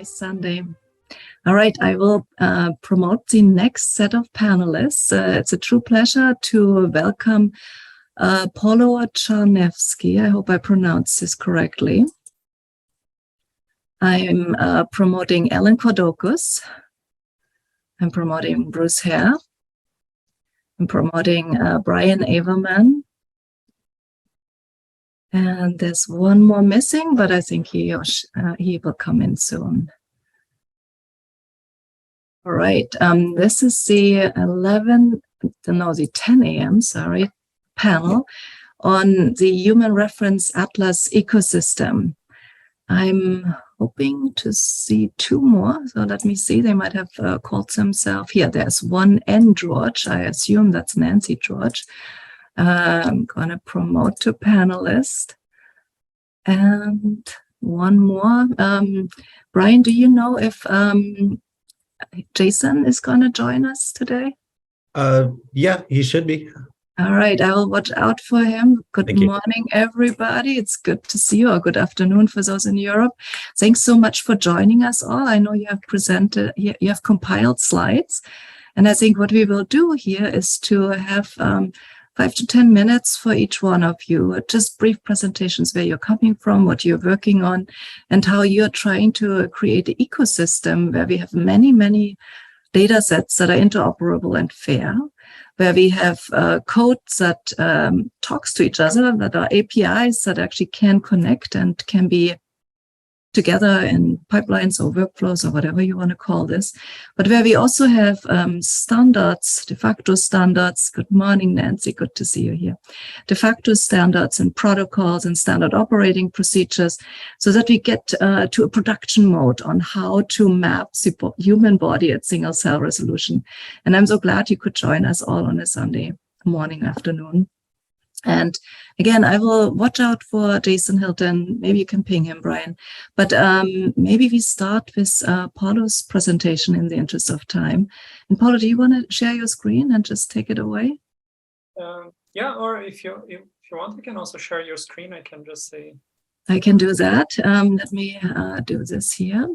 Nice Sunday. All right, I will promote the next set of panelists. It's a true pleasure to welcome Paula Czarnewski. I hope I pronounced this correctly. I'm promoting Alan Quardokus. I'm promoting Bruce Herr. I'm promoting Brian Aevermann. And there's one more missing, but I think he will come in soon. All right, this is the 10 a.m., sorry, panel on the Human Reference Atlas ecosystem. I'm hoping to see two more, so let me see, they might have called themselves. Here, there's one N. George, I assume that's Nancy George. I'm gonna promote to panelist. And one more. Brian, do you know if Jason is going to join us today? Yeah, he should be. All right, I will watch out for him. Good morning, everybody. It's good to see you, or good afternoon for those in Europe. Thanks so much for joining us all. I know you have presented, you have compiled slides. And I think what we will do here is to have 5 to 10 minutes for each one of you, just brief presentations where you're coming from, what you're working on, and how you're trying to create an ecosystem where we have many, many data sets that are interoperable and fair, where we have codes that talks to each other, that are APIs that actually can connect and can be together in pipelines or workflows or whatever you want to call this, but where we also have standards, de facto standards. Good morning, Nancy, good to see you here. De facto standards and protocols and standard operating procedures, so that we get to a production mode on how to map the human body at single cell resolution. And I'm so glad you could join us all on a Sunday morning, afternoon. And again, I will watch out for Jason Hilton. Maybe you can ping him, Brian. But maybe we start with Paulo's presentation in the interest of time. And Paulo, do you want to share your screen and just take it away? Yeah, or if you want, you can also share your screen. I can just say. I can do that. Let me do this here.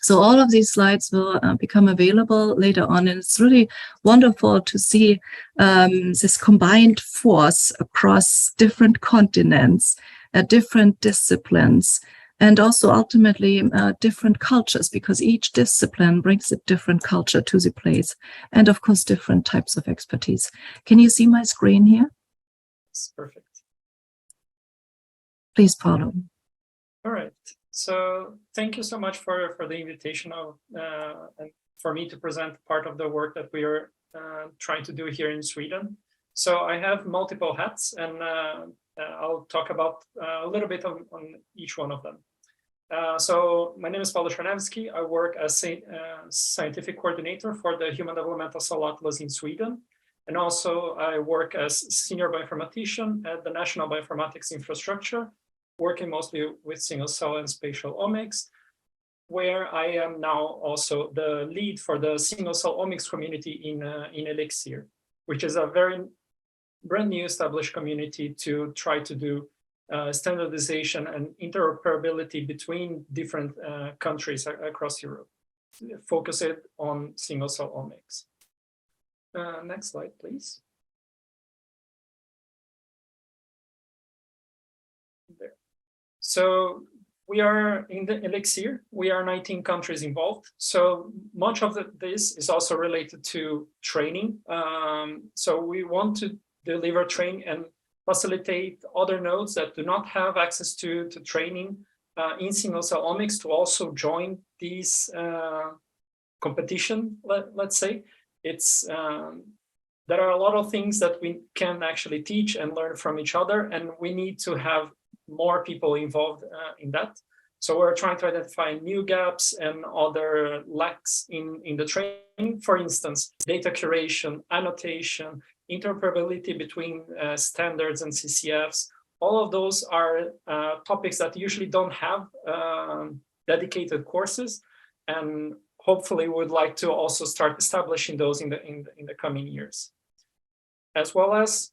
So all of these slides will become available later on, and it's really wonderful to see this combined force across different continents, different disciplines, and also ultimately different cultures, because each discipline brings a different culture to the place, and of course different types of expertise. Can you see my screen here? It's perfect. Please, Paulo. All right. So thank you so much for the invitation and for me to present part of the work that we are trying to do here in Sweden. So I have multiple hats, and I'll talk about a little bit on each one of them. So my name is Paula Schronavsky. I work as a scientific coordinator for the Human Developmental Cell Atlas in Sweden. And also I work as senior bioinformatician at the National Bioinformatics Infrastructure, working mostly with single cell and spatial omics, where I am now also the lead for the single cell omics community in ELIXIR, which is a very brand new established community to try to do standardization and interoperability between different countries across Europe, focused on single cell omics. Next slide, please. There. So we are in the ELIXIR, we are 19 countries involved. So much of this is also related to training. So we want to deliver training and facilitate other nodes that do not have access to training in single cell omics to also join these competition, let's say. It's there are a lot of things that we can actually teach and learn from each other, and we need to have more people involved in that. So we're trying to identify new gaps and other lacks in the training. For instance, data curation, annotation, interoperability between standards and CCFs. All of those are topics that usually don't have dedicated courses, and hopefully would like to also start establishing those in the coming years. As well as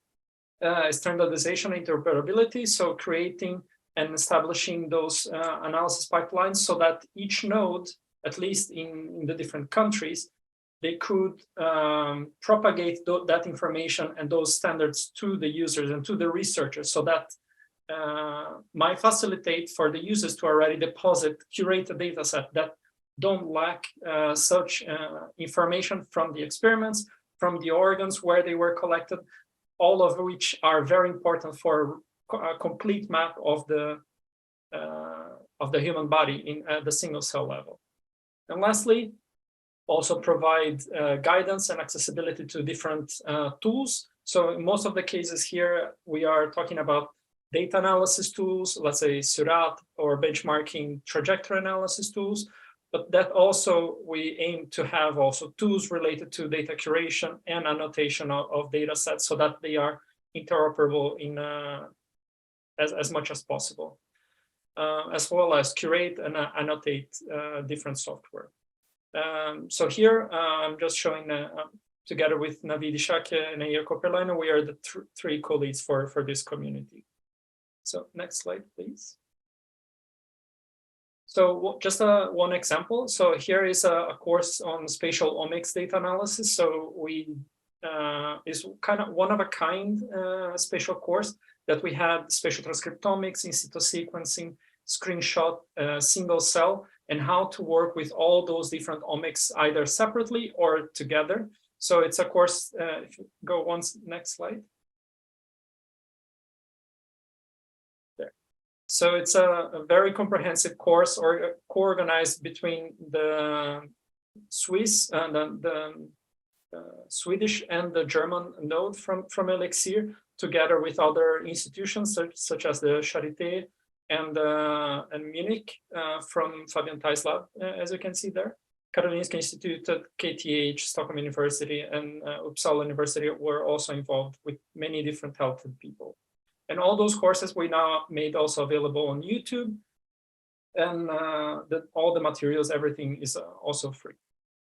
standardization and interoperability, so creating and establishing those analysis pipelines so that each node, at least in the different countries, they could propagate that information and those standards to the users and to the researchers, so that might facilitate for the users to already deposit curated data set that don't lack such information from the experiments, from the organs where they were collected, all of which are very important for a complete map of the human body at the single cell level. And lastly, also provide guidance and accessibility to different tools. So in most of the cases here, we are talking about data analysis tools, let's say Surat, or benchmarking trajectory analysis tools, but that also we aim to have also tools related to data curation and annotation of data sets so that they are interoperable in as much as possible, as well as curate and annotate different software. So here I'm just showing together with Navid Ishake and Eir Koperlainen, we are the three co-leads for this community. So next slide, please. So just one example. So here is a course on spatial omics data analysis. So we is kind of one of a kind spatial course that we had: spatial transcriptomics, in situ sequencing, screenshot, single cell, and how to work with all those different omics either separately or together. So it's a course, if you go next slide. There. So it's a very comprehensive course co-organized between the Swiss and the Swedish and the German node from ELIXIR, together with other institutions such as the Charité and Munich from Fabian Theis lab, as you can see there. Karolinska Institute, KTH, Stockholm University, and Uppsala University were also involved with many different talented people. And all those courses we now made also available on YouTube, and all the materials, everything is also free.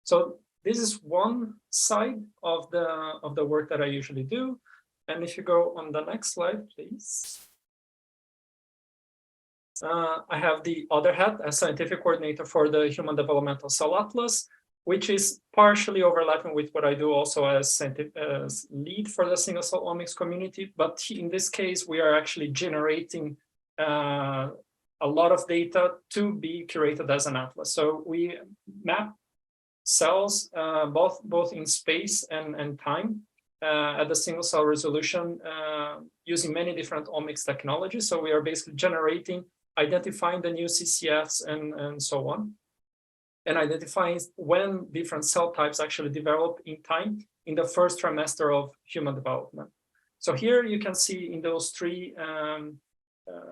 So this is one side of the work that I usually do. And if you go on the next slide, please. I have the other hat as scientific coordinator for the Human Developmental Cell Atlas, which is partially overlapping with what I do also as lead for the single cell omics community. But in this case, we are actually generating a lot of data to be curated as an atlas. So we map cells both in space and time at the single cell resolution using many different omics technologies. So we are basically generating, identifying the new CCFs and so on, and identifying when different cell types actually develop in time in the first trimester of human development. So here you can see in those three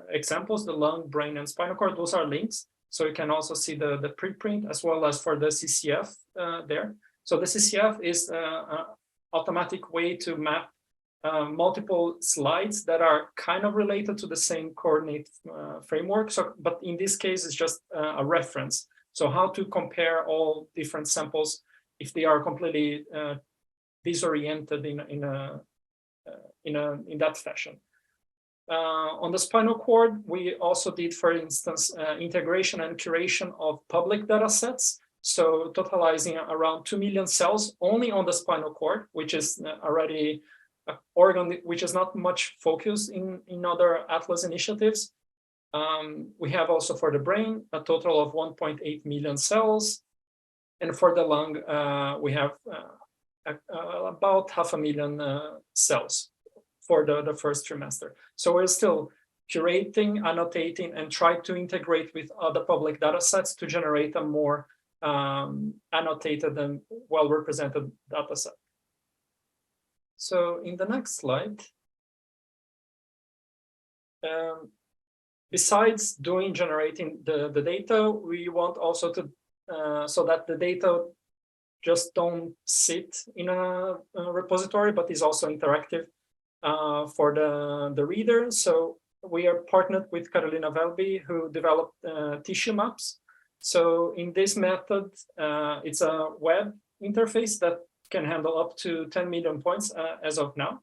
examples, the lung, brain, and spinal cord, those are links. So you can also see the preprint as well as for the CCF there. So the CCF is an automatic way to map multiple slides that are kind of related to the same coordinate framework. So, but in this case, it's just a reference. So how to compare all different samples if they are completely disoriented in that fashion. On the spinal cord, we also did, for instance, integration and curation of public data sets. So totalizing around 2 million cells only on the spinal cord, which is already an organ which is not much focused in other Atlas initiatives. We have also for the brain a total of 1.8 million cells. And for the lung, we have about 500,000 cells for the first trimester. So we're still curating, annotating, and try to integrate with other public data sets to generate a more annotated and well-represented data set. So in the next slide, besides generating the data, we want also to, so that the data just don't sit in a repository, but is also interactive for the reader. So we are partnered with Carolina Welby, who developed tissue maps. So in this method, it's a web interface that can handle up to 10 million points as of now.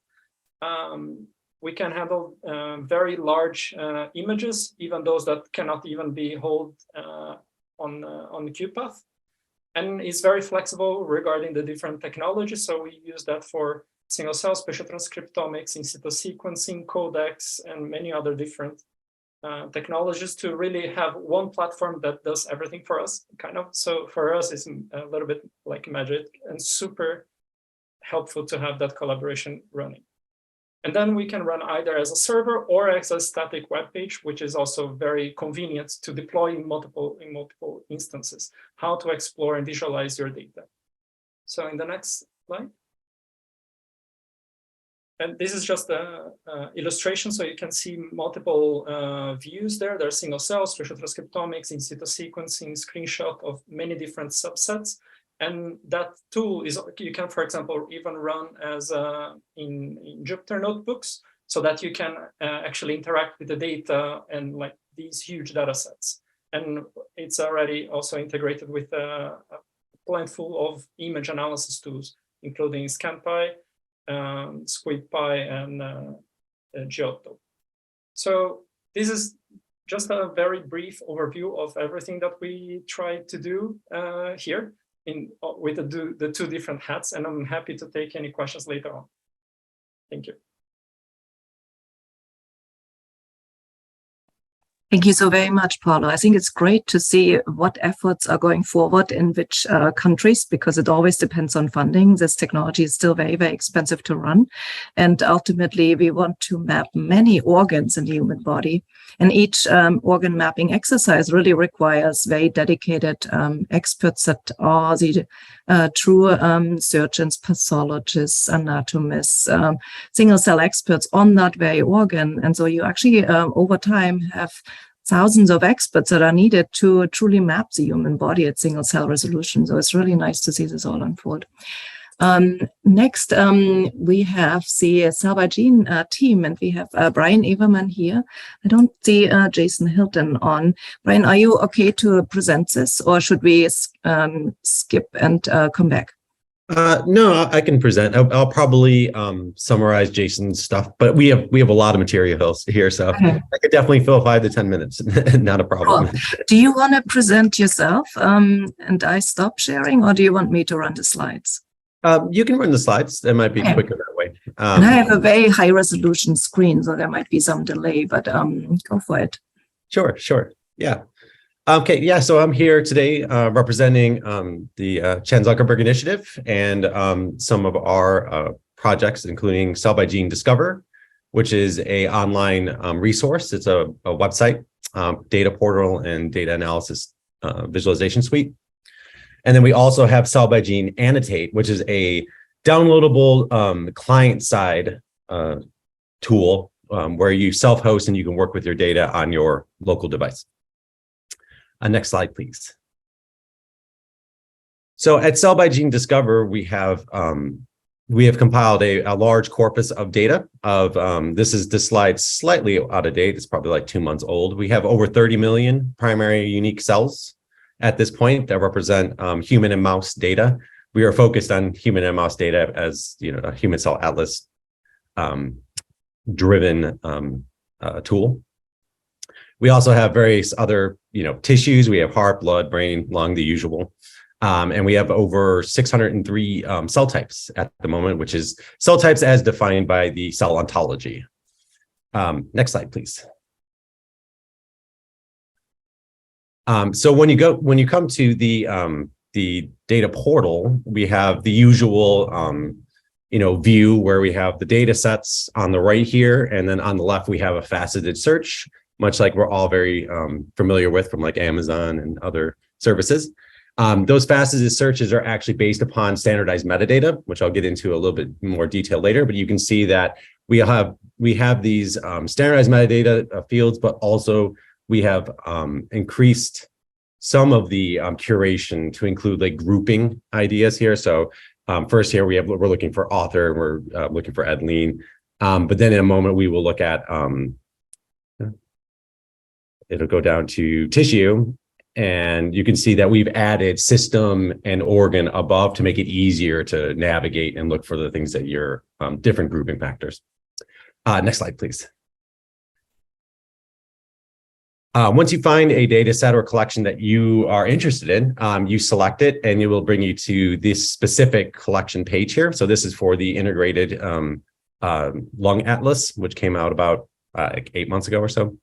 we can handle very large images, even those that cannot even be held on the QPath. And it's very flexible regarding the different technologies. So we use that for single-cell spatial transcriptomics, in situ sequencing, codecs, and many other different technologies to really have one platform that does everything for us, kind of. So for us, it's a little bit like magic and super helpful to have that collaboration running. And then we can run either as a server or as a static web page, which is also very convenient to deploy in multiple instances, how to explore and visualize your data. So in the next slide. And this is just an illustration, so you can see multiple views there. There's single cell, spatial transcriptomics, in situ sequencing, screenshot of many different subsets. And that tool is, you can, for example, even run as in Jupyter notebooks, so that you can actually interact with the data and like these huge data sets. And it's already also integrated with a plentiful of image analysis tools, including ScanPy, SquidPy, and Giotto. So this is just a very brief overview of everything that we try to do here with the two different hats, and I'm happy to take any questions later on. Thank you. Thank you so very much, Paulo. I think it's great to see what efforts are going forward in which countries, because it always depends on funding. This technology is still very, very expensive to run. And ultimately, we want to map many organs in the human body. And each organ mapping exercise really requires very dedicated experts that are the true surgeons, pathologists, anatomists, single cell experts on that very organ. And so you actually, over time, have thousands of experts that are needed to truly map the human body at single cell resolution. So it's really nice to see this all unfold. Next, we have the Salvage team, and we have Brian Aevermann here. I don't see Jason Hilton on. Brian, are you okay to present this, or should we skip and come back? No, I can present. I'll probably summarize Jason's stuff, but we have a lot of material here, so okay. I could definitely fill 5 to 10 minutes. Not a problem. Cool. Do you want to present yourself and I stop sharing, or do you want me to run the slides? You can run the slides. It might be quicker that way. And I have a very high resolution screen, so there might be some delay, but go for it. Sure. Yeah. Okay, yeah, so I'm here today representing the Chan Zuckerberg Initiative and some of our projects, including Salvage Discover, which is an online resource. It's a website, data portal, and data analysis visualization suite. And then we also have Salvage Annotate, which is a downloadable client-side tool where you self-host and you can work with your data on your local device. Next slide, please. So at Salvage Discover, we have compiled a large corpus of data. This slide's slightly out of date. It's probably like 2 months old. We have over 30 million primary unique cells at this point that represent human and mouse data. We are focused on human and mouse data as a human cell atlas driven tool. We also have various other, tissues. We have heart, blood, brain, lung, the usual. And we have over 603 cell types at the moment, which is cell types as defined by the cell ontology. Next slide, please. So when you come to the data portal, we have the usual, view where we have the data sets on the right here, and then on the left we have a faceted search, much like we're all very familiar with from like Amazon and other services. Those faceted searches are actually based upon standardized metadata, which I'll get into a little bit more detail later, but you can see that we have these standardized metadata fields, but also we have increased some of the curation to include like grouping ideas here. So first here we're looking for author, we're looking for Edleen, but then in a moment we will look at it'll go down to tissue, and you can see that we've added system and organ above to make it easier to navigate and look for the things that you're different grouping factors. Next slide, please. Once you find a data set or collection that you are interested in, you select it and it will bring you to this specific collection page here. So this is for the integrated lung atlas, which came out about like 8 months ago or so.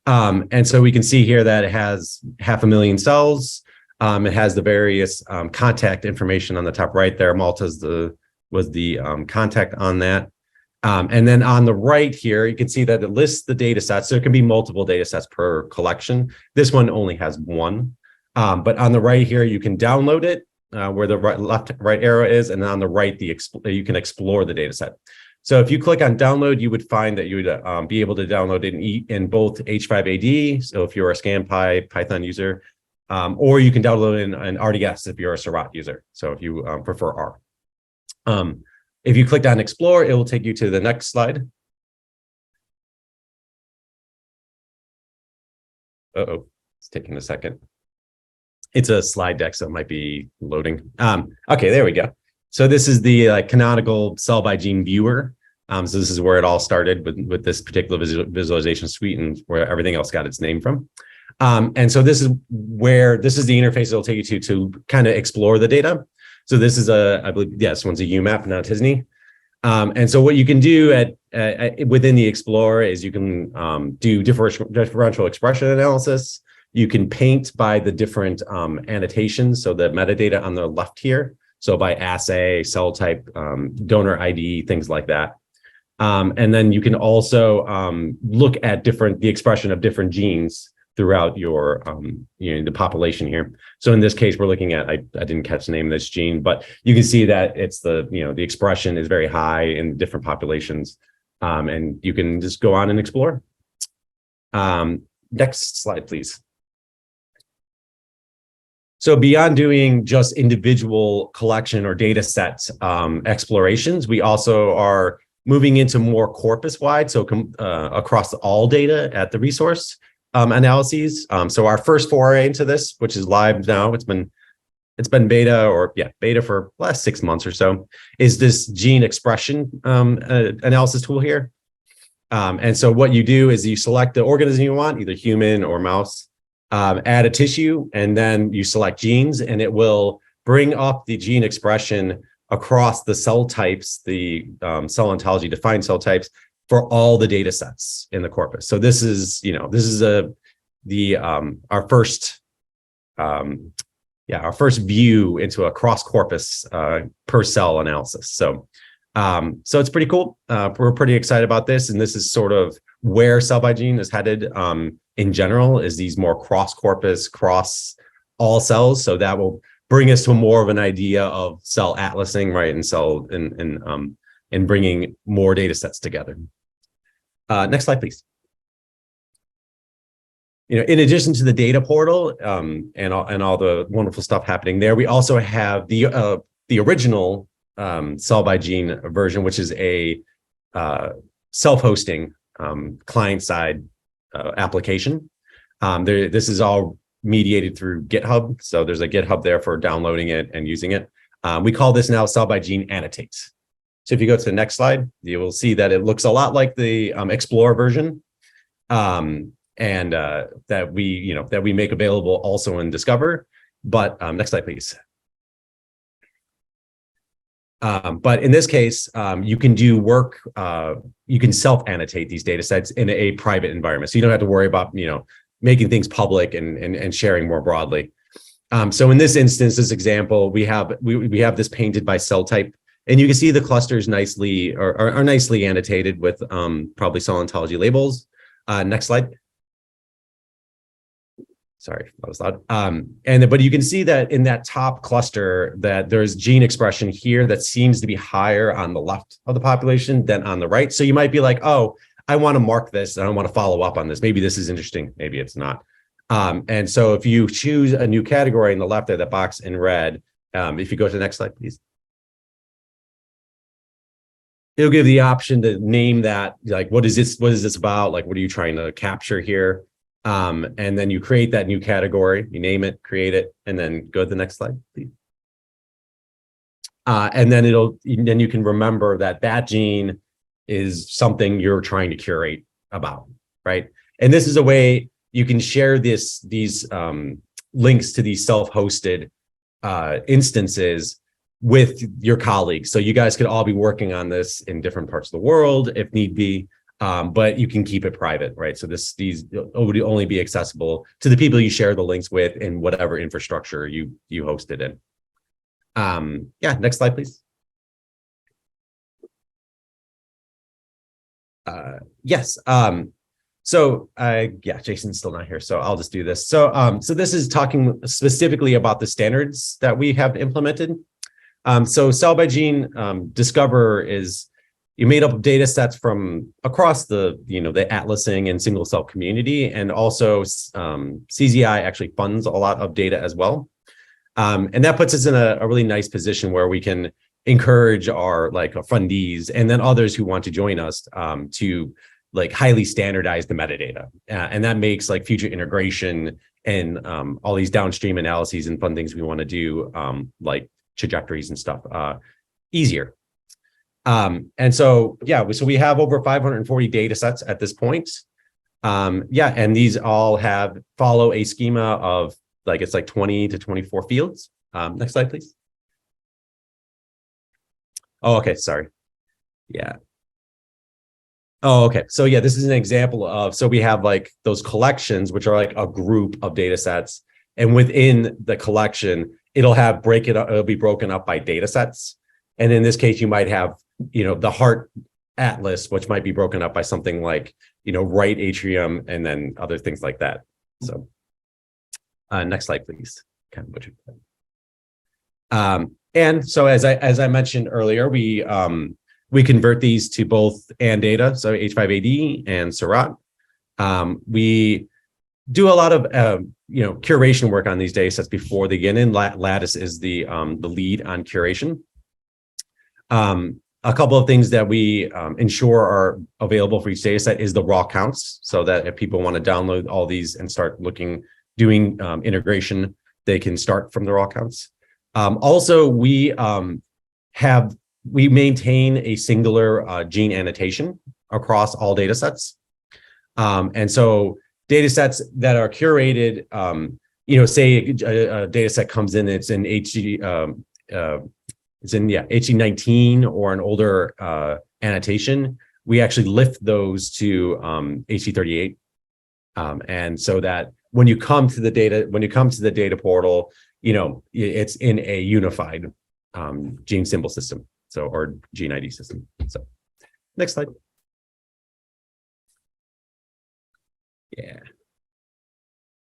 And so we can see here that it has 500,000 cells. It has the various contact information on the top right there. Malta was the contact on that. And then on the right here, you can see that it lists the data sets. So it can be multiple data sets per collection. This one only has one. But on the right here, you can download it where the right arrow is. And on the right, you can explore the data set. So if you click on download, you would find that you would be able to download it in both H5AD. So if you're a ScanPy Python user, or you can download it in an RDS if you're a Seurat user. So if you prefer R. If you click on explore, it will take you to the next slide. Uh-oh, it's taking a second. It's a slide deck, so it might be loading. Okay, there we go. So this is the canonical cell by gene viewer. So this is where it all started with this particular visualization suite and where everything else got its name from. And so this is the interface it'll take you to kind of explore the data. So this is I believe, yes, one's a UMAP, not TISNE. And so what you can do within the Explorer is you can do differential expression analysis. You can paint by the different annotations, so the metadata on the left here. So by assay, cell type, donor ID, things like that. And then you can also look at the expression of different genes throughout your the population here. So in this case, we're looking at I didn't catch the name of this gene, but you can see that it's the expression is very high in different populations, and you can just go on and explore. Next slide, please. So beyond doing just individual collection or data sets explorations, we also are moving into more corpus-wide, so across all data at the resource. Analyses. So our first foray into this, which is live now, it's been beta for the last 6 months or so, is this gene expression analysis tool here. And so what you do is you select the organism you want, either human or mouse, add a tissue, and then you select genes, and it will bring up the gene expression across the cell types, the cell ontology defined cell types, for all the data sets in the corpus. So this is our first view into a cross corpus per cell analysis. So it's pretty cool. We're pretty excited about this, and this is sort of where cell by gene is headed in general, is these more cross corpus, cross all cells. So that will bring us to more of an idea of cell atlasing, right, and bringing more data sets together. Next slide, please. In addition to the data portal and all the wonderful stuff happening there, we also have the original cell by gene version, which is a self-hosting client-side application. This is all mediated through GitHub, so there's a GitHub there for downloading it and using it. We call this now Cell by Gene Annotates. So if you go to the next slide, you will see that it looks a lot like the Explorer version, and that we make available also in Discover. But next slide, please. But in this case, you can do work. You can self-annotate these data sets in a private environment, so you don't have to worry about making things public and sharing more broadly. So in this instance, this example, we have this painted by cell type. And you can see the clusters nicely are nicely annotated with probably cell ontology labels. Next slide. Sorry, that was loud. But you can see that in that top cluster that there's gene expression here that seems to be higher on the left of the population than on the right. So you might be like, oh, I want to mark this. I want to follow up on this. Maybe this is interesting. Maybe it's not. And so if you choose a new category in the left there, that box in red, if you go to the next slide, please. It'll give the option to name that, like, what is this about? Like, what are you trying to capture here? And then you create that new category, you name it, create it, and then go to the next slide, please. And then you can remember that gene is something you're trying to curate about, right? And this is a way you can share these links to these self-hosted instances with your colleagues. So you guys could all be working on this in different parts of the world if need be, but you can keep it private, right? So these would only be accessible to the people you share the links with in whatever infrastructure you host it in. Yeah, next slide, please. Yes. Yeah, Jason's still not here, so I'll just do this. So this is talking specifically about the standards that we have implemented. So Cell by Gene Discover is made up of data sets from across the atlasing and single cell community, and also CZI actually funds a lot of data as well. And that puts us in a really nice position where we can encourage our fundees and then others who want to join us to highly standardize the metadata. And that makes future integration and all these downstream analyses and fun things we want to do, like trajectories and stuff, easier. And so, yeah, so we have over 540 data sets at this point. Yeah, and these all follow a schema of it's 20 to 24 fields. Next slide, please. Oh, okay, sorry. Yeah. Oh, okay. So yeah, this is an example of, so we have those collections, which are a group of data sets. And within the collection, it'll be broken up by data sets. And in this case, you might have, the heart atlas, which might be broken up by something like, right atrium, and then other things like that. So next slide, please. Kind of butchered that. And so as I mentioned earlier, we convert these to both AND data, so H5AD and Seurat. We do a lot of curation work on these data sets before they get in. Lattice is the lead on curation. A couple of things that we ensure are available for each data set is the raw counts, so that if people want to download all these and start doing integration, they can start from the raw counts. Also, we maintain a singular gene annotation across all data sets. And so data sets that are curated, say a data set comes in, it's in HD19 or an older annotation, we actually lift those to HD38. And so that when you come to the data portal, it's in a unified gene symbol system, or gene ID system. So next slide. Yeah.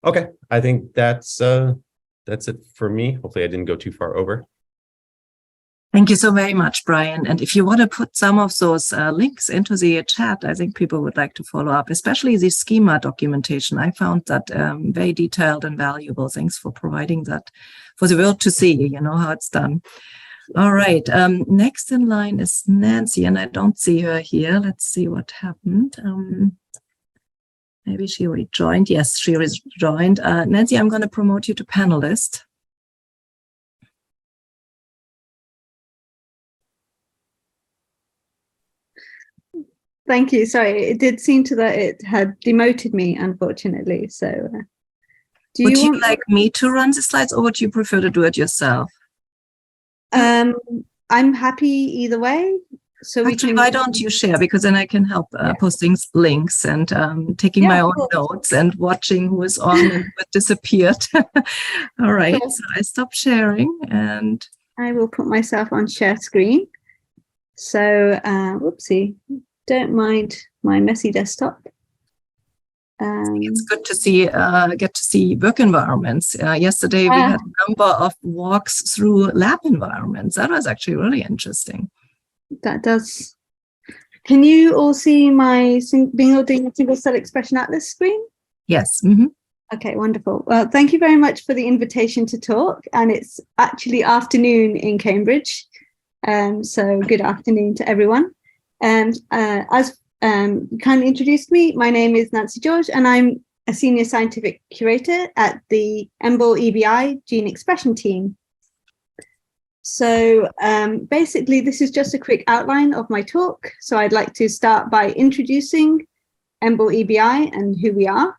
Okay, I think that's it for me. Hopefully I didn't go too far over. Thank you so very much, Brian. And if you want to put some of those links into the chat, I think people would like to follow up, especially the schema documentation. I found that very detailed and valuable. Thanks for providing that for the world to see, how it's done. All right. Next in line is Nancy, and I don't see her here. Let's see what happened. Maybe she rejoined. Yes, she rejoined. Nancy, I'm going to promote you to panelist. Thank you. Sorry, it did seem that it had demoted me, unfortunately. So, would you like me to run the slides, or would you prefer to do it yourself? I'm happy either way. So actually, why don't you share? Because then I can help posting links and taking my own notes and watching who is on and what disappeared. All right. So I stop sharing and I will put myself on share screen. So, whoopsie. Don't mind my messy desktop. It's good to see, get to see work environments. Yesterday, we had a number of walks through lab environments. That was actually really interesting. That does. Can you all see my doing a single cell expression atlas screen? Yes. Mm-hmm. Okay, wonderful. Well, thank you very much for the invitation to talk. And it's actually afternoon in Cambridge. So good afternoon to everyone. And as you kindly introduced me, my name is Nancy George, and I'm a senior scientific curator at the EMBL-EBI gene expression team. So basically, this is just a quick outline of my talk. So I'd like to start by introducing EMBL-EBI and who we are,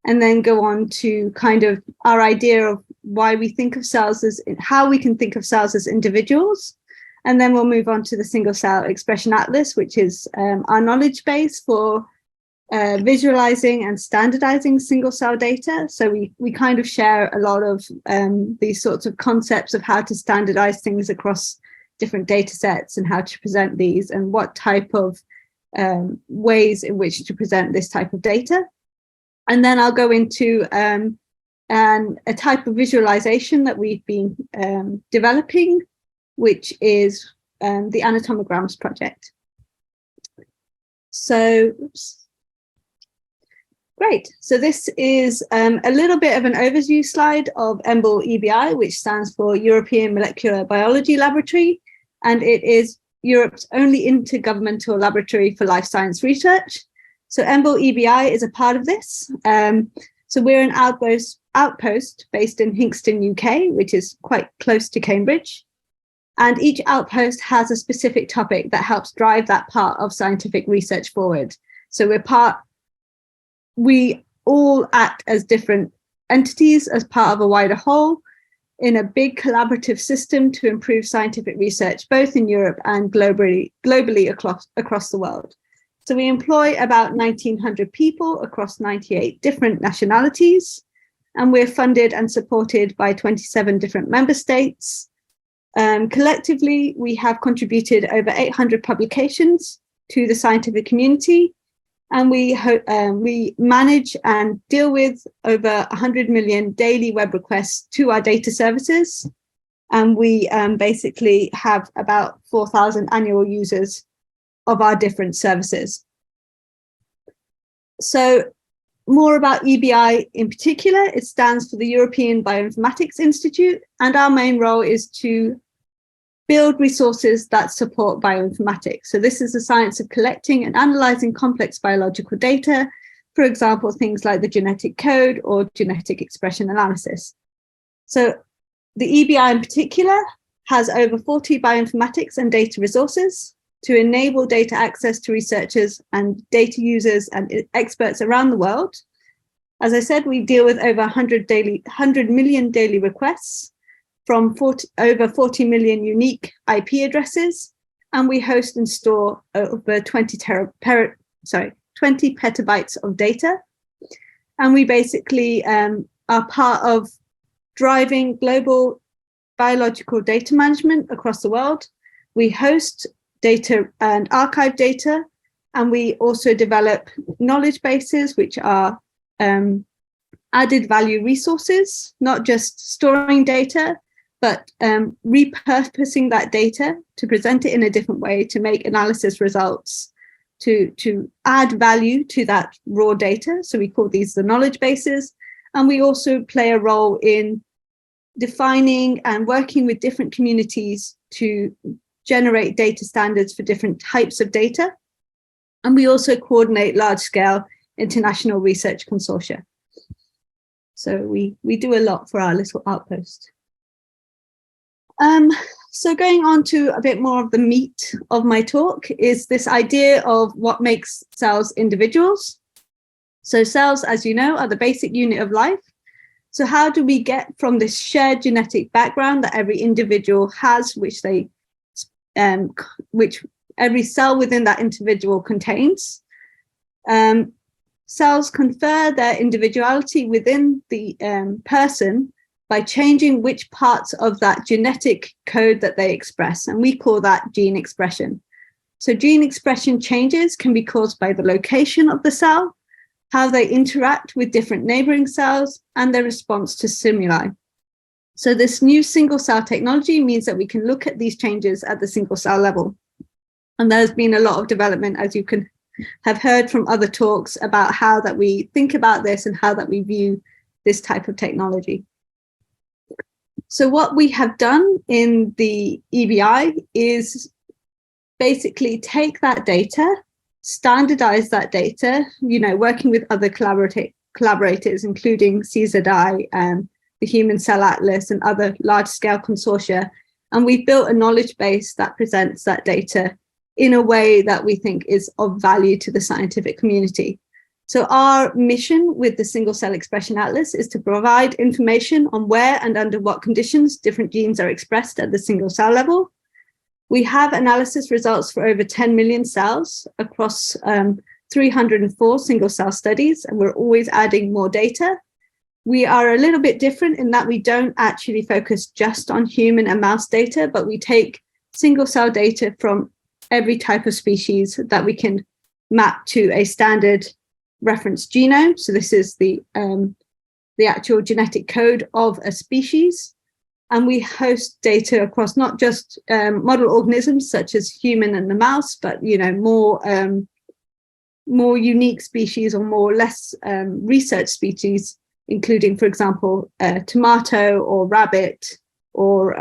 and then go on to kind of our idea of why we think of cells as, how we can think of cells as individuals. And then we'll move on to the single cell expression atlas, which is our knowledge base for visualizing and standardizing single cell data. So we kind of share a lot of these sorts of concepts of how to standardize things across different data sets and how to present these and what type of ways in which to present this type of data. And then I'll go into a type of visualization that we've been developing, which is the Anatomographs Project. So, oops. Great. So this is a little bit of an overview slide of EMBL-EBI, which stands for European Molecular Biology Laboratory, and it is Europe's only intergovernmental laboratory for life science research. So EMBL-EBI is a part of this. So we're an outpost based in Hinxton, UK, which is quite close to Cambridge. And each outpost has a specific topic that helps drive that part of scientific research forward. So we all act as different entities as part of a wider whole in a big collaborative system to improve scientific research, both in Europe and globally across the world. So we employ about 1,900 people across 98 different nationalities, and we're funded and supported by 27 different member states. Collectively, we have contributed over 800 publications to the scientific community, and we manage and deal with over 100 million daily web requests to our data services. And we basically have about 4,000 annual users of our different services. So more about EBI in particular, it stands for the European Bioinformatics Institute, and our main role is to build resources that support bioinformatics. So this is the science of collecting and analyzing complex biological data, for example, things like the genetic code or genetic expression analysis. So the EBI in particular has over 40 bioinformatics and data resources to enable data access to researchers and data users and experts around the world. As I said, we deal with over 100 million daily requests from over 40 million unique IP addresses, and we host and store over 20 petabytes of data. And we basically are part of driving global biological data management across the world. We host data and archive data, and we also develop knowledge bases, which are added value resources, not just storing data, but repurposing that data to present it in a different way, to make analysis results, to add value to that raw data. So we call these the knowledge bases. And we also play a role in defining and working with different communities to generate data standards for different types of data. And we also coordinate large-scale international research consortia. So we do a lot for our little outpost. So going on to a bit more of the meat of my talk is this idea of what makes cells individuals. So cells, as you know, are the basic unit of life. So how do we get from this shared genetic background that every individual has, which every cell within that individual contains? Cells confer their individuality within the person by changing which parts of that genetic code that they express, and we call that gene expression. So gene expression changes can be caused by the location of the cell, how they interact with different neighboring cells, and their response to stimuli. So this new single cell technology means that we can look at these changes at the single cell level. And there's been a lot of development, as you can have heard from other talks, about how that we think about this and how that we view this type of technology. So what we have done in the EBI is basically take that data, standardize that data, working with other collaborators, including CZI and the Human Cell Atlas and other large-scale consortia, And we've built a knowledge base that presents that data in a way that we think is of value to the scientific community. So our mission with the Single Cell Expression Atlas is to provide information on where and under what conditions different genes are expressed at the single cell level. We have analysis results for over 10 million cells across 304 single cell studies, and we're always adding more data. We are a little bit different in that we don't actually focus just on human and mouse data, but we take single cell data from every type of species that we can map to a standard reference genome. So this is the actual genetic code of a species. And we host data across not just model organisms such as human and the mouse, but more unique species or more less research species, including, for example, tomato or rabbit or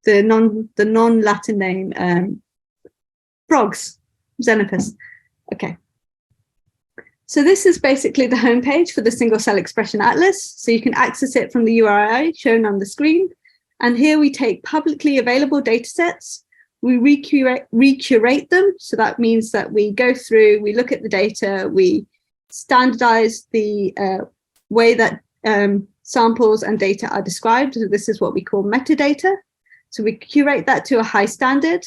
the non-Latin name frogs, Xenopus. Okay. So this is basically the homepage for the Single Cell Expression Atlas. So you can access it from the URI shown on the screen. And here we take publicly available data sets. We recurate them. So that means that we go through, we look at the data, we standardize the way that samples and data are described. So this is what we call metadata. So we curate that to a high standard.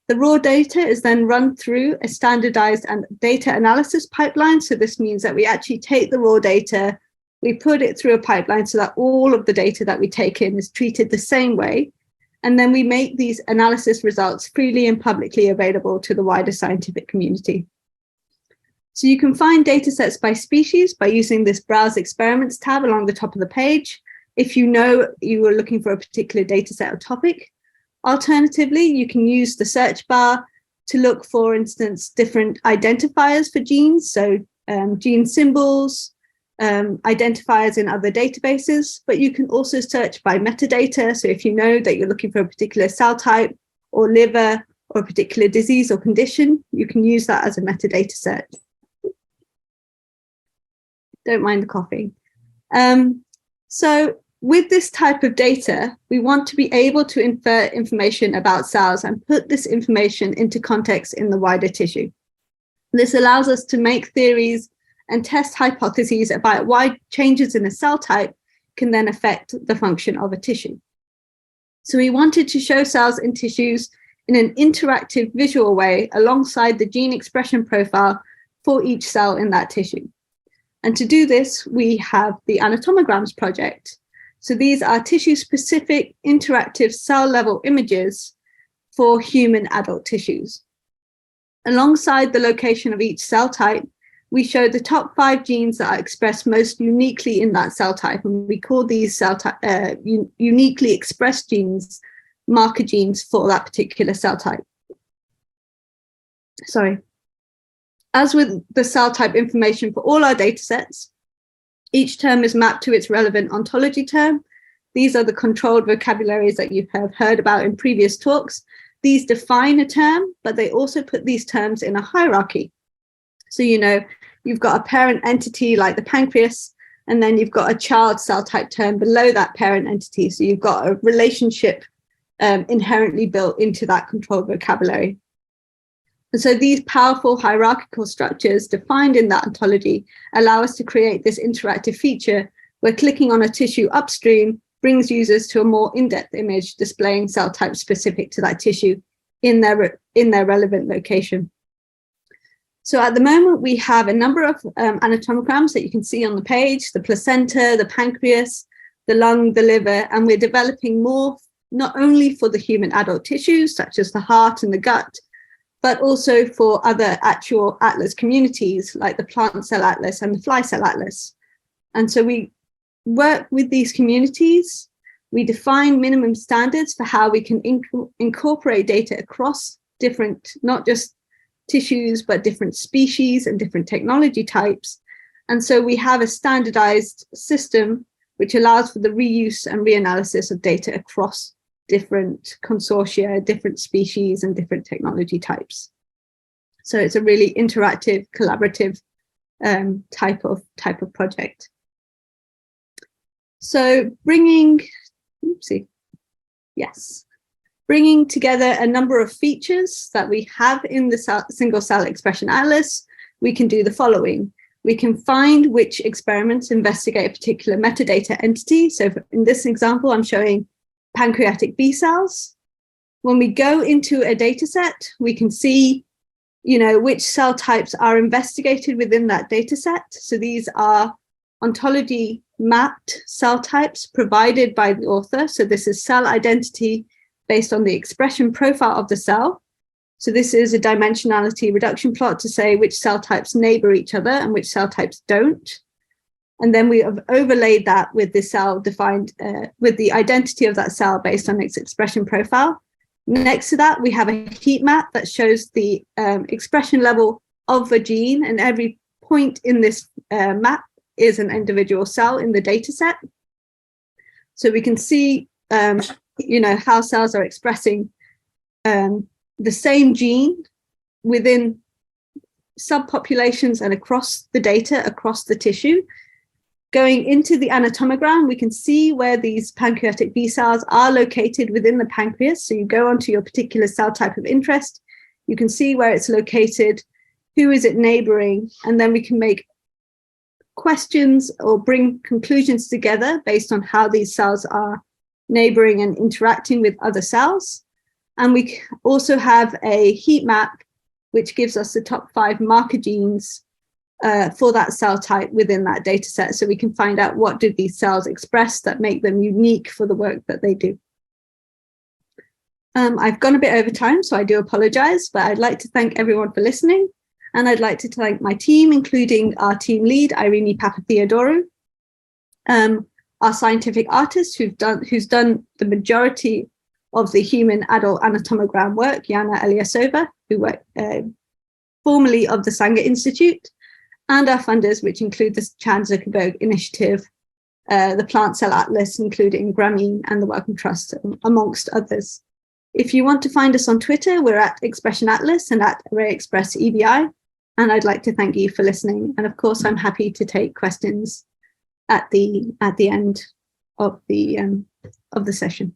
The raw data is then run through a standardized and data analysis pipeline. So this means that we actually take the raw data, we put it through a pipeline so that all of the data that we take in is treated the same way. And then we make these analysis results freely and publicly available to the wider scientific community. So you can find data sets by species by using this Browse Experiments tab along the top of the page, if you know you are looking for a particular data set or topic. Alternatively, you can use the search bar to look, for instance, different identifiers for genes, so gene symbols, identifiers in other databases, but you can also search by metadata. So if you know that you're looking for a particular cell type or liver or a particular disease or condition, you can use that as a metadata set. Don't mind the coughing. So with this type of data, we want to be able to infer information about cells and put this information into context in the wider tissue. This allows us to make theories and test hypotheses about why changes in a cell type can then affect the function of a tissue. So we wanted to show cells in tissues in an interactive visual way alongside the gene expression profile for each cell in that tissue. And to do this, we have the Anatomographs Project. So these are tissue-specific interactive cell-level images for human adult tissues. Alongside the location of each cell type, we show the top 5 genes that are expressed most uniquely in that cell type. And we call these cell type, uniquely expressed genes, marker genes for that particular cell type. Sorry. As with the cell type information for all our data sets, each term is mapped to its relevant ontology term. These are the controlled vocabularies that you have heard about in previous talks. These define a term, but they also put these terms in a hierarchy. So, you know, you've got a parent entity like the pancreas, and then you've got a child cell type term below that parent entity. So you've got a relationship inherently built into that controlled vocabulary. And so these powerful hierarchical structures defined in that ontology allow us to create this interactive feature where clicking on a tissue upstream brings users to a more in-depth image displaying cell types specific to that tissue in their relevant location. So at the moment, we have a number of anatomograms that you can see on the page, the placenta, the pancreas, the lung, the liver, and we're developing more, not only for the human adult tissues, such as the heart and the gut, but also for other actual atlas communities like the plant cell atlas and the fly cell atlas. And so we work with these communities. We define minimum standards for how we can incorporate data across different, not just tissues, but different species and different technology types. And so we have a standardized system which allows for the reuse and reanalysis of data across different consortia, different species, and different technology types. So it's a really interactive, collaborative type of project. So bringing Oopsie. Yes. Bringing together a number of features that we have in the single cell expression atlas, we can do the following. We can find which experiments investigate a particular metadata entity. So in this example, I'm showing pancreatic B cells. When we go into a data set, we can see, which cell types are investigated within that data set. So these are ontology mapped cell types provided by the author. So this is cell identity based on the expression profile of the cell. So this is a dimensionality reduction plot to say which cell types neighbor each other and which cell types don't. And then we have overlaid that with the cell defined, with the identity of that cell based on its expression profile. Next to that, we have a heat map that shows the expression level of a gene, and every point in this map is an individual cell in the data set. So we can see, how cells are expressing the same gene within subpopulations and across the data, across the tissue. Going into the anatomogram, we can see where these pancreatic B cells are located within the pancreas. So you go onto your particular cell type of interest, you can see where it's located, who is it neighboring, and then we can make questions or bring conclusions together based on how these cells are neighboring and interacting with other cells. And we also have a heat map, which gives us the top 5 marker genes for that cell type within that data set. So we can find out what do these cells express that make them unique for the work that they do. I've gone a bit over time, so I do apologize, but I'd like to thank everyone for listening. And I'd like to thank my team, including our team lead, Irene Papatheodorou, our scientific artist who's done the majority of the human adult anatomogram work, Yana Eliasova, who worked formerly of the Sanger Institute, and our funders, which include the Chan Zuckerberg Initiative, the Plant Cell Atlas, including Grameen and the Wellcome Trust, amongst others. If you want to find us on Twitter, we're at Expression Atlas and at EBI. And I'd like to thank you for listening. And of course, I'm happy to take questions at the end of the session.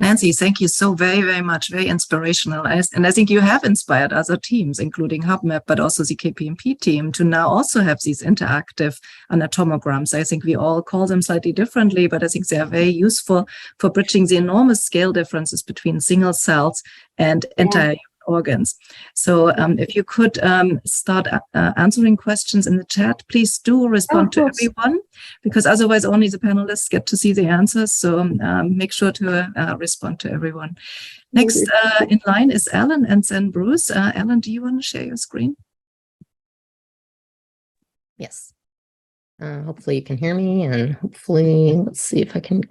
Nancy, thank you so very, very much. Very inspirational. And I think you have inspired other teams, including HubMap, but also the KPMP team, to now also have these interactive anatomograms. I think we all call them slightly differently, but I think they are very useful for bridging the enormous scale differences between single cells and entire organs. So if you could start answering questions in the chat, please do respond to everyone, because otherwise only the panelists get to see the answers. So make sure to respond to everyone. Next in line is Alan and then Bruce. Alan, do you want to share your screen? Yes. Hopefully you can hear me, and hopefully, let's see if I can.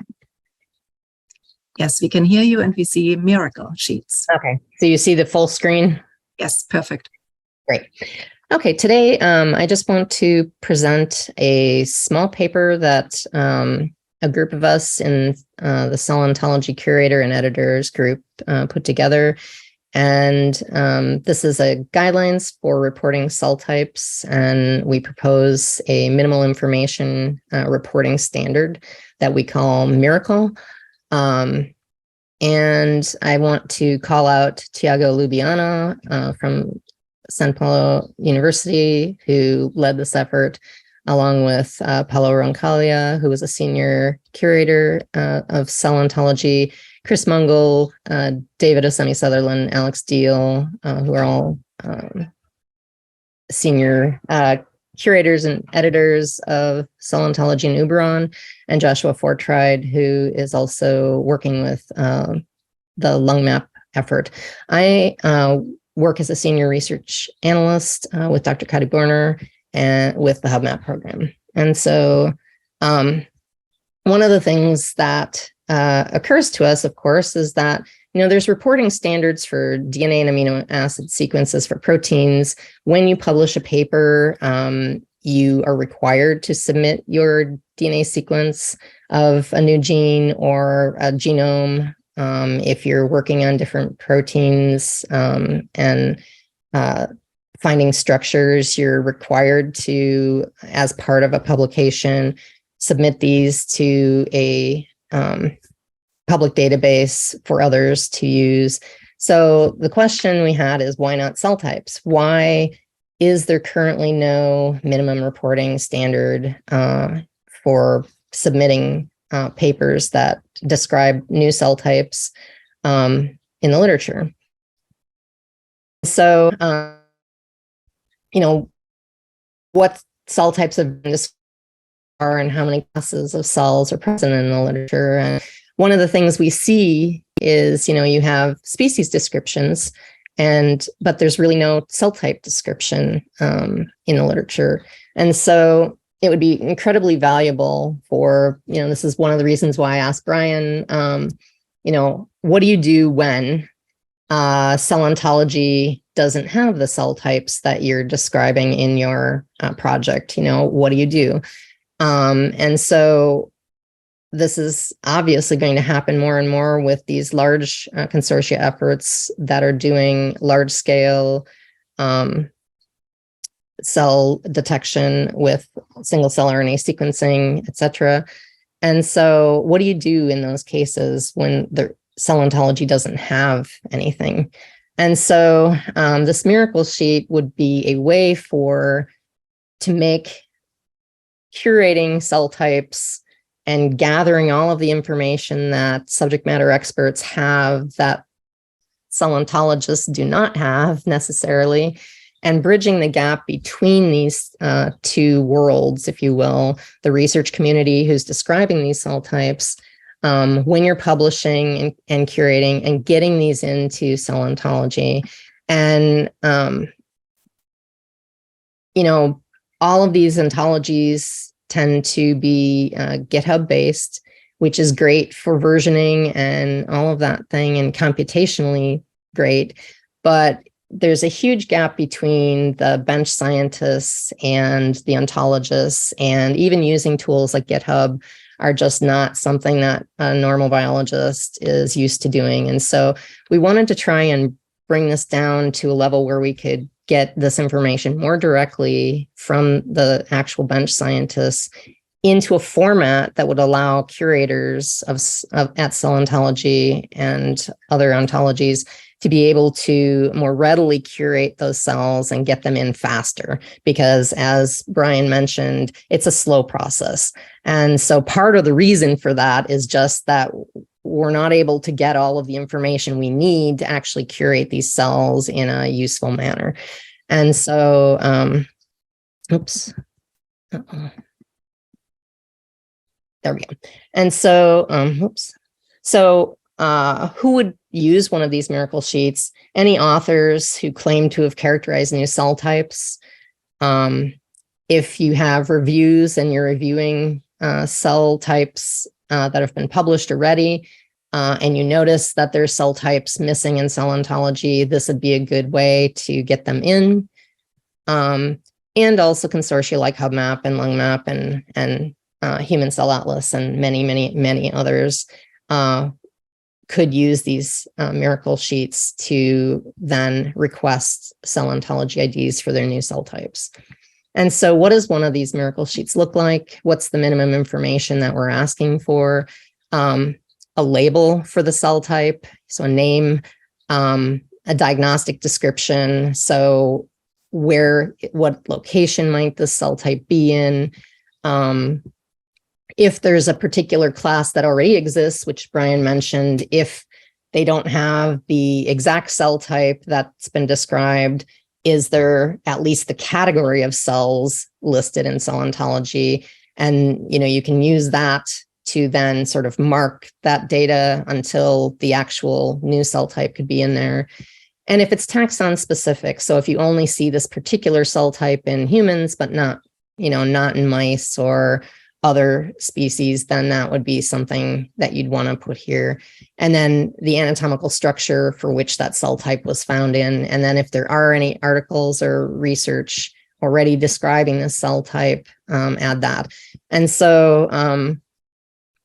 Yes, we can hear you, and we see miracle sheets. Okay, so you see the full screen? Yes, perfect. Great. Okay, today I just want to present a small paper that a group of us in the Cell Ontology Curator and Editors group put together. And this is a guidelines for reporting cell types, and we propose a minimal information reporting standard that we call Miracle. And I want to call out Tiago Lubiana from São Paulo University, who led this effort, along with Paula Schronavsky, who was a senior curator of cell ontology, Chris Mungle, David Osemi-Sutherland, Alex Deal, who are all senior curators and editors of Cell Ontology and Uberon, and Joshua Fortride, who is also working with the lung map effort. I work as a senior research analyst with Dr. Katy Börner and with the HubMap program. And so one of the things that occurs to us, of course, is that there's reporting standards for DNA and amino acid sequences for proteins. When you publish a paper, you are required to submit your DNA sequence of a new gene or a genome. If you're working on different proteins and finding structures, you're required to, as part of a publication, submit these to a public database for others to use. So the question we had is, why not cell types? Why is there currently no minimum reporting standard for submitting papers that describe new cell types in the literature? So, what cell types have been described and how many classes of cells are present in the literature. And one of the things we see is, you have species descriptions, but there's really no cell type description in the literature. And so it would be incredibly valuable for, this is one of the reasons why I asked Brian, what do you do when cell ontology doesn't have the cell types that you're describing in your project? What do you do? And so this is obviously going to happen more and more with these large consortia efforts that are doing large scale cell detection with single cell RNA sequencing, et cetera. And so what do you do in those cases when the cell ontology doesn't have anything? And so this miracle sheet would be a way to make curating cell types and gathering all of the information that subject matter experts have that cell ontologists do not have necessarily, and bridging the gap between these two worlds, if you will, the research community who's describing these cell types, when you're publishing and curating and getting these into cell ontology. And, all of these ontologies tend to be GitHub based, which is great for versioning and all of that thing, and computationally great. But there's a huge gap between the bench scientists and the ontologists, and even using tools like GitHub are just not something that a normal biologist is used to doing. And so we wanted to try and bring this down to a level where we could get this information more directly from the actual bench scientists into a format that would allow curators at cell ontology and other ontologies to be able to more readily curate those cells and get them in faster. Because as Brian mentioned, it's a slow process. And so part of the reason for that is just that we're not able to get all of the information we need to actually curate these cells in a useful manner. And so, there we go. And so, who would use one of these miracle sheets? Any authors who claim to have characterized new cell types. If you have reviews and you're reviewing cell types that have been published already, and you notice that there's cell types missing in cell ontology, this would be a good way to get them in. And also consortia like HubMap and LungMap and Human Cell Atlas and many others could use these miracle sheets to then request cell ontology IDs for their new cell types. And so what does one of these miracle sheets look like? What's the minimum information that we're asking for? A label for the cell type, so a name, a diagnostic description, so what location might the cell type be in? If there's a particular class that already exists, which Brian mentioned, if they don't have the exact cell type that's been described, is there at least the category of cells listed in cell ontology? And, you can use that to then sort of mark that data until the actual new cell type could be in there. And if it's taxon specific, so if you only see this particular cell type in humans, but not in mice or other species, then that would be something that you'd want to put here. And then the anatomical structure for which that cell type was found in. And then if there are any articles or research already describing this cell type, add that. And so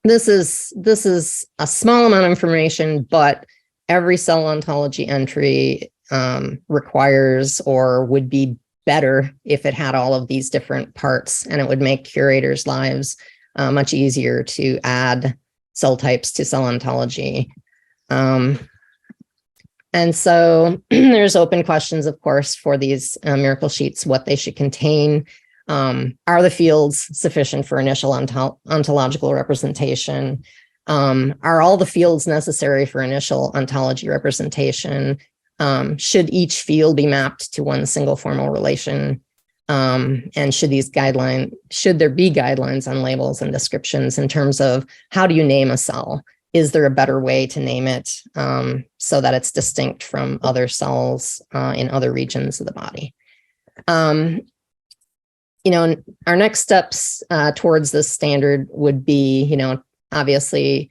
this is a small amount of information, but every cell ontology entry requires or would be better if it had all of these different parts, and it would make curators' lives much easier to add cell types to cell ontology. And so there's open questions, of course, for these miracle sheets, what they should contain. Are the fields sufficient for initial ontological representation? Are all the fields necessary for initial ontology representation? Should each field be mapped to one single formal relation? And should there be guidelines on labels and descriptions in terms of how do you name a cell? Is there a better way to name it so that it's distinct from other cells in other regions of the body? Our next steps towards this standard would be, obviously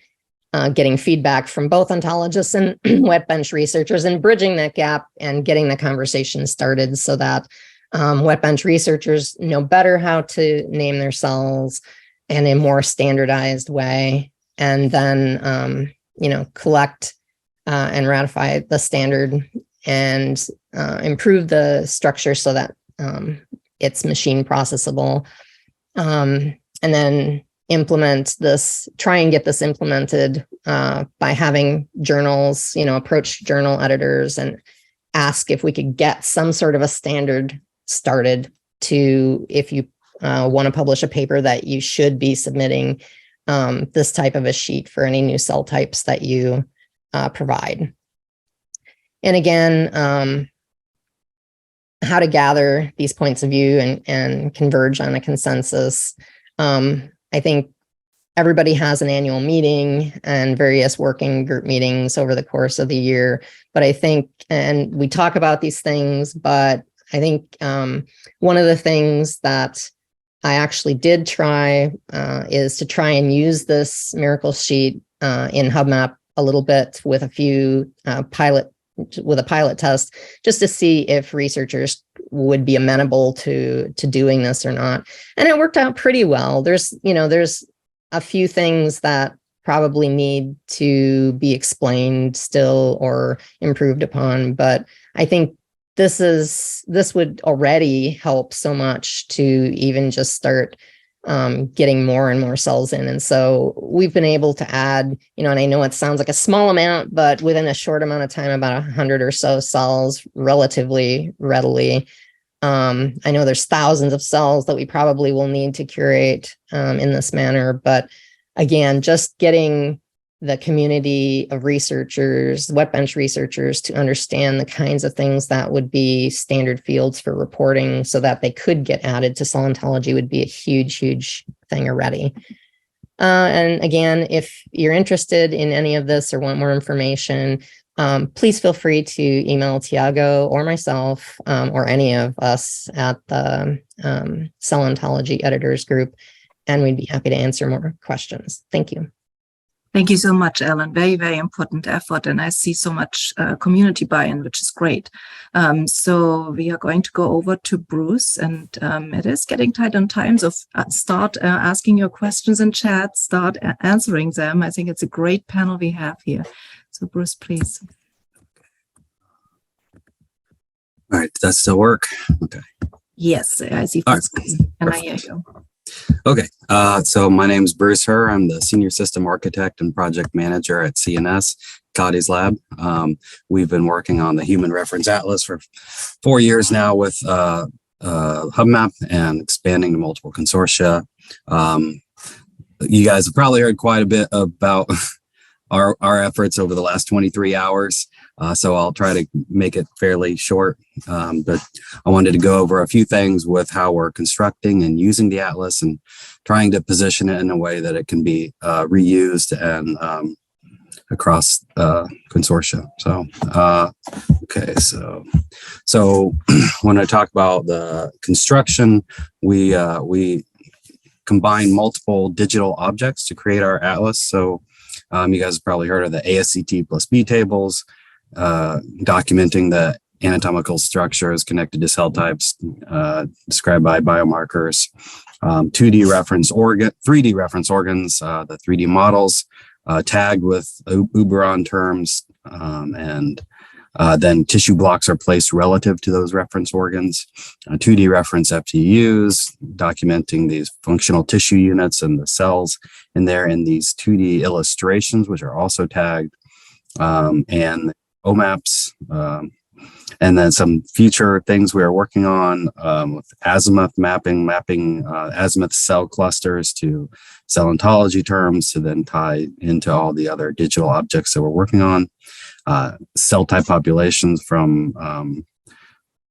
getting feedback from both ontologists and wet bench researchers and bridging that gap and getting the conversation started so that wet bench researchers know better how to name their cells in a more standardized way. And then, collect and ratify the standard and improve the structure so that it's machine processable. And then try and get this implemented by having journals, approach journal editors and ask if we could get some sort of a standard started if you want to publish a paper that you should be submitting this type of a sheet for any new cell types that you provide. And again, how to gather these points of view and converge on a consensus. I think everybody has an annual meeting and various working group meetings over the course of the year. But I think, and we talk about these things, but I think one of the things that I actually did try is to try and use this miracle sheet in HubMap a little bit with a few pilot test, just to see if researchers would be amenable to doing this or not. And it worked out pretty well. There's a few things that probably need to be explained still or improved upon, but I think this would already help so much to even just start getting more and more cells in. And so we've been able to add, and I know it sounds like a small amount, but within a short amount of time, about 100 or so cells relatively readily. I know there's thousands of cells that we probably will need to curate in this manner. But again, just getting the community of researchers, wet bench researchers, to understand the kinds of things that would be standard fields for reporting so that they could get added to cell ontology would be a huge, huge thing already. And again, if you're interested in any of this or want more information, please feel free to email Tiago or myself or any of us at the Cell Ontology Editors Group, and we'd be happy to answer more questions. Thank you. Thank you so much, Ellen. Very, very important effort. And I see so much community buy-in, which is great. So we are going to go over to Bruce, and it is getting tight on time. So start asking your questions in chat, start answering them. I think it's a great panel we have here. So Bruce, please. All right, does that still work? Okay. Yes, I see full screen, and I hear you. Okay, so my name is Bruce Herr. I'm the Senior System Architect and Project Manager at CNS, Katy's lab. We've been working on the Human Reference Atlas for 4 years now with HubMap and expanding to multiple consortia. You guys have probably heard quite a bit about our efforts over the last 23 hours. So I'll try to make it fairly short, but I wanted to go over a few things with how we're constructing and using the Atlas and trying to position it in a way that it can be reused and across consortia. So, okay, so when I talk about the construction, we combine multiple digital objects to create our Atlas. So you guys have probably heard of the ASCT plus B tables, documenting the anatomical structures connected to cell types described by biomarkers, 2D reference 3D reference organs, the 3D models tagged with Uberon terms, and Then tissue blocks are placed relative to those reference organs. 2D reference FTUs, documenting these functional tissue units and the cells in there, in these 2D illustrations, which are also tagged, and OMAPs, and then some future things we are working on with azimuth mapping azimuth cell clusters to cell ontology terms to then tie into all the other digital objects that we're working on. Cell type populations from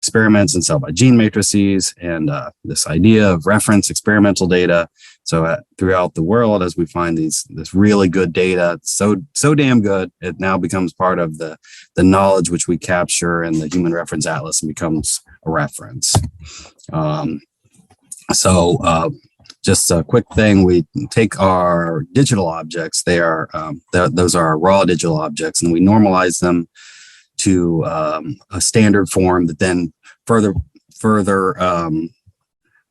experiments and cell by gene matrices, and this idea of reference experimental data. So throughout the world, as we find this really good data, so damn good, it now becomes part of the knowledge which we capture in the Human Reference Atlas and becomes a reference. Just a quick thing, we take our digital objects, those are our raw digital objects, and we normalize them to a standard form that then further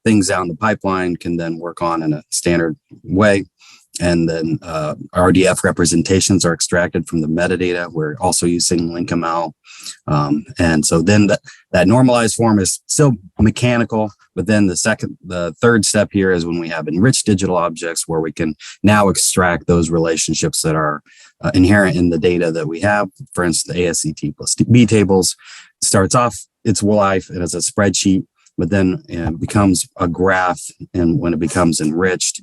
things down the pipeline can then work on in a standard way. And then RDF representations are extracted from the metadata. We're also using LinkML. And so then that normalized form is still mechanical, but then the third step here is when we have enriched digital objects, where we can now extract those relationships that are inherent in the data that we have. For instance, the ASCT plus B tables starts off its life as a spreadsheet, but then it becomes a graph, and when it becomes enriched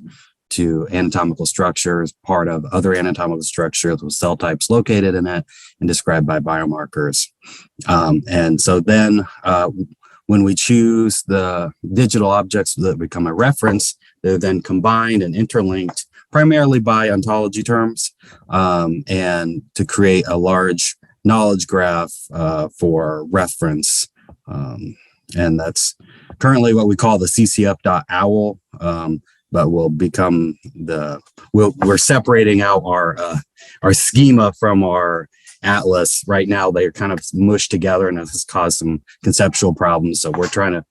to anatomical structures, part of other anatomical structures with cell types located in it and described by biomarkers. And so then when we choose the digital objects that become a reference, they're then combined and interlinked primarily by ontology terms, and to create a large knowledge graph for reference. And that's currently what we call the CCF.OWL, but will become we're separating out our schema from our atlas. Right now, they're kind of mushed together, and this has caused some conceptual problems. So we're trying to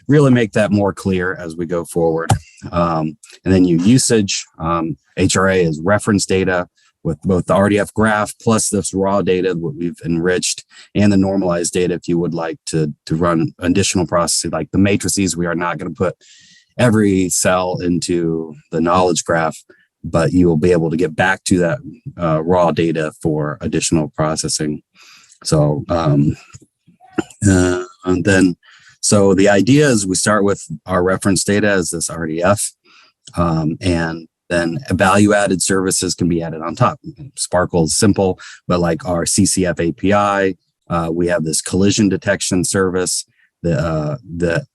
really make that more clear as we go forward. And then usage, HRA is reference data with both the RDF graph plus this raw data that we've enriched, and the normalized data if you would like to run additional processing like the matrices. We are not going to put every cell into the knowledge graph, but you will be able to get back to that raw data for additional processing. So, and then, so the idea is we start with our reference data as this RDF, and then value-added services can be added on top. Sparkle is simple, but like our CCF API, we have this collision detection service that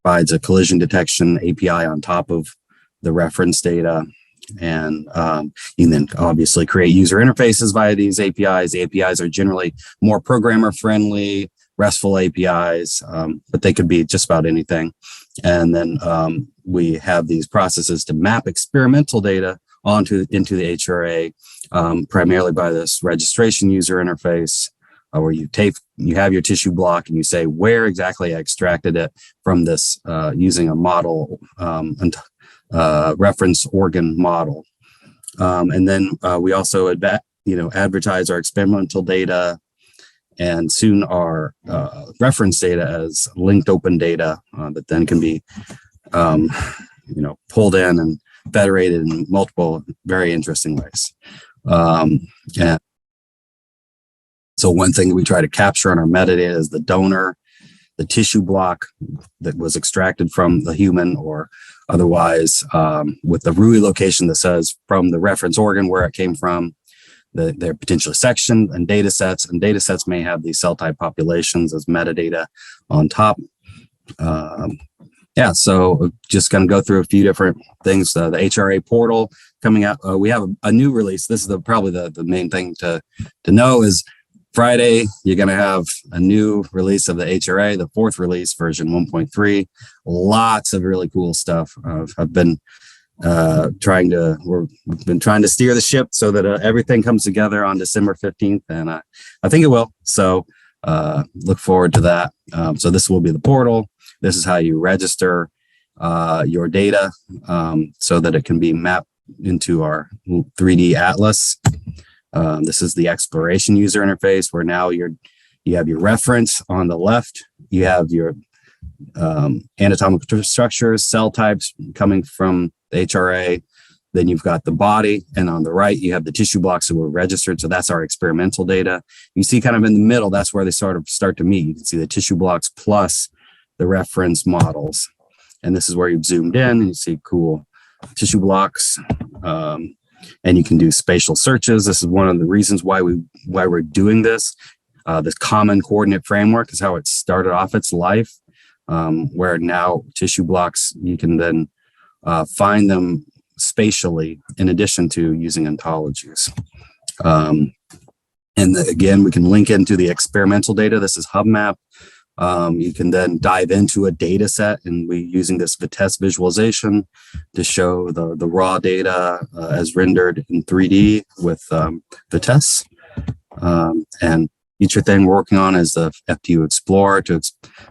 provides a collision detection API on top of the reference data. And you can then obviously create user interfaces via these APIs. The APIs are generally more programmer-friendly, RESTful APIs, but they could be just about anything. And then we have these processes to map experimental data into the HRA, primarily by this registration user interface, where you have your tissue block and you say where exactly I extracted it from this using a model reference organ model. And then we also advertise our experimental data, and soon our reference data as linked open data that then can be pulled in and federated in multiple very interesting ways. And so one thing we try to capture in our metadata is the donor, the tissue block that was extracted from the human, or otherwise with the RUI location that says from the reference organ where it came from. They're potentially sectioned, and data sets may have these cell type populations as metadata on top. So just going to go through a few different things. The HRA portal coming out. We have a new release. This is probably the main thing to know is Friday, you're going to have a new release of the HRA, the 4th release, version 1.3. Lots of really cool stuff. I've been trying to steer the ship so that everything comes together on December 15th, and I think it will. So look forward to that. So this will be the portal. This is how you register your data so that it can be mapped into our 3D atlas. This is the exploration user interface, where now You have your reference on the left. You have your anatomical structures, cell types coming from the HRA. Then you've got the body, and on the right, you have the tissue blocks that were registered. So that's our experimental data. You see kind of in the middle, that's where they sort of start to meet. You can see the tissue blocks plus the reference models. And this is where you've zoomed in and you see cool tissue blocks. And you can do spatial searches. This is one of the reasons why we're doing this. This common coordinate framework is how it started off its life, where now tissue blocks, you can then find them spatially in addition to using ontologies. And again, we can link into the experimental data. This is HubMap. You can then dive into a data set, and we're using this Vitesse visualization to show the raw data as rendered in 3D with Vitesse. And future thing we're working on is the FTU Explorer,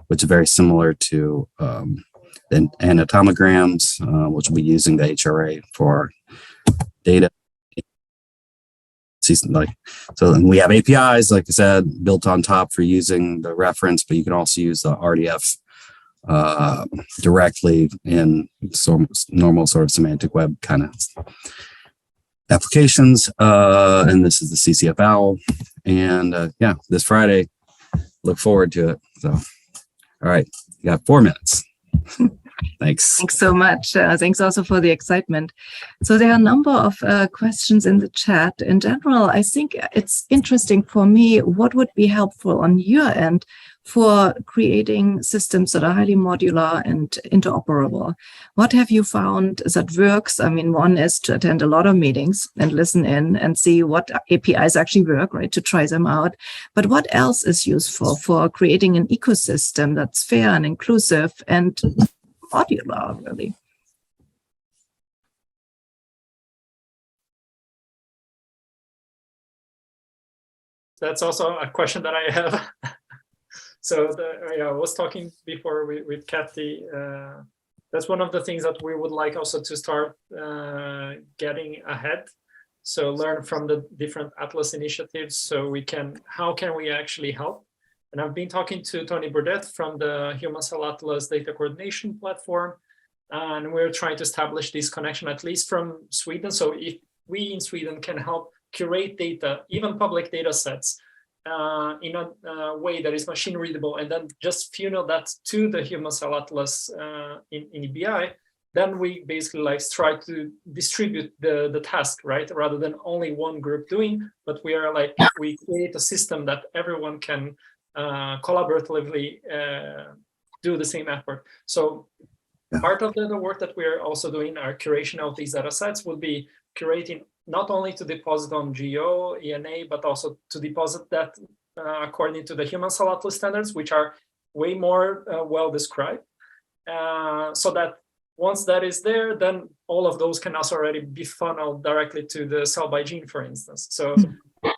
which is very similar to the Anatomograms, which will be using the HRA for data. So we have APIs, like I said, built on top for using the reference, but you can also use the RDF directly in normal sort of semantic web kind of applications. And this is the CCFL. And yeah, this Friday, look forward to it. So, all right, you got 4 minutes. Thanks. Thanks so much. Thanks also for the excitement. So there are a number of questions in the chat. In general, I think it's interesting for me, what would be helpful on your end for creating systems that are highly modular and interoperable? What have you found that works? I mean, one is to attend a lot of meetings and listen in and see what APIs actually work, right, to try them out. But what else is useful for creating an ecosystem that's fair and inclusive and modular, really? That's also a question that I have. So I was talking before with Katy. That's one of the things that we would like also to start getting ahead. So learn from the different Atlas initiatives. So how can we actually help? And I've been talking to Tony Burdett from the Human Cell Atlas data coordination platform. And we're trying to establish this connection, at least from Sweden. So if we in Sweden can help curate data, even public data sets, in a way that is machine readable, and then just funnel that to the Human Cell Atlas in EBI, then we basically try to distribute the task, right? Rather than only one group doing, but we create a system that everyone can collaboratively do the same effort. So part of the work that we're also doing, our curation of these data sets, will be curating not only to deposit on GO, ENA, but also to deposit that according to the Human Cell Atlas standards, which are way more well described. So that once that is there, then all of those can also already be funneled directly to the cell by gene, for instance. So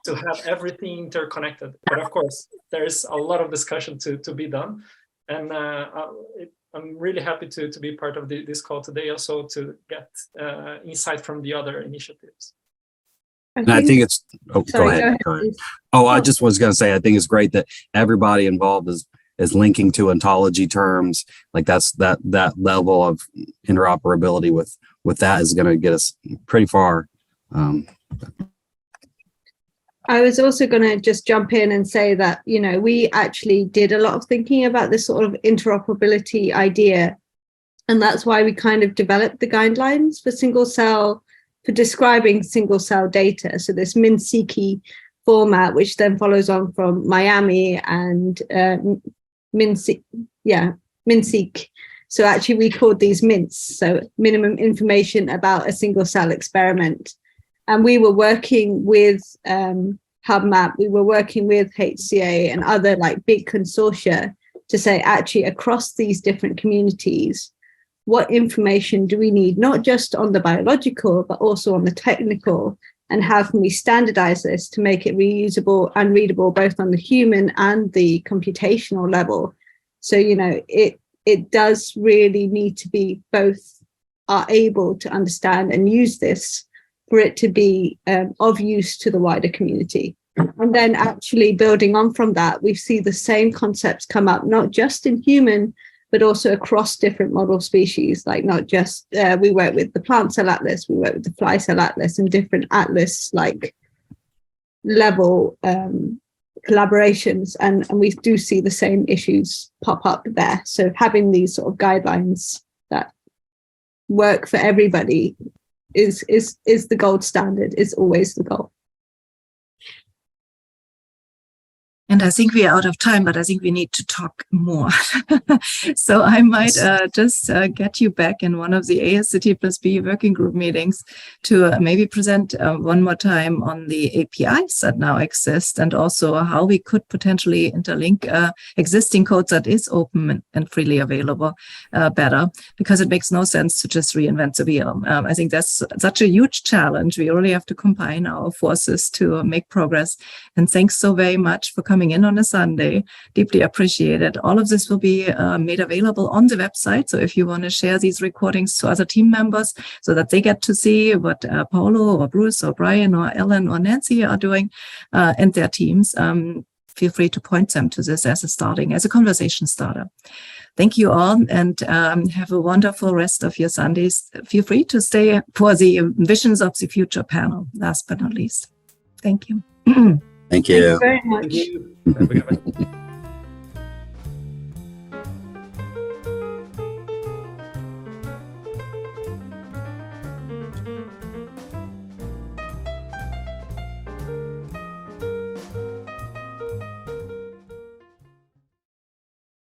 to have everything interconnected. But of course, there's a lot of discussion to be done. And I'm really happy to be part of this call today, also to get insight from the other initiatives. I think it's, go ahead. Oh, I just was going to say, I think it's great that everybody involved is linking to ontology terms. Like that level of interoperability with that is going to get us pretty far. I was also going to just jump in and say that, we actually did a lot of thinking about this sort of interoperability idea. And that's why we kind of developed the guidelines for describing single cell data. So this MinSeq format, which then follows on from Miami and MinSeq. So actually we called these MINTs, so minimum information about a single cell experiment. And we were working with HubMap, we were working with HCA and other big consortia to say, actually, across these different communities, what information do we need, not just on the biological, but also on the technical, and how can we standardize this to make it reusable and readable, both on the human and the computational level. So, it does really need to be both are able to understand and use this for it to be of use to the wider community. And then actually building on from that, we see the same concepts come up, not just in human, but also across different model species, like not just, we work with the plant cell atlas, we work with the fly cell atlas, and different atlas like level collaborations, and we do see the same issues pop up there. So having these sort of guidelines that work for everybody is the gold standard, is always the goal. And I think we are out of time, but I think we need to talk more. So I might just get you back in one of the ASCT plus B working group meetings to maybe present one more time on the APIs that now exist, and also how we could potentially interlink existing code that is open and freely available better, because it makes no sense to just reinvent the wheel. I think that's such a huge challenge. We really have to combine our forces to make progress. And thanks so very much for coming in on a Sunday. Deeply appreciated. All of this will be made available on the website. So if you want to share these recordings to other team members so that they get to see what Paulo or Bruce or Brian or Ellen or Nancy are doing and their teams, feel free to point them to this as a conversation starter. Thank you all, and have a wonderful rest of your Sundays. Feel free to stay for the Visions of the Future panel, last but not least. Thank you. Thank you. Thank you very much. Thank you. Have a good one.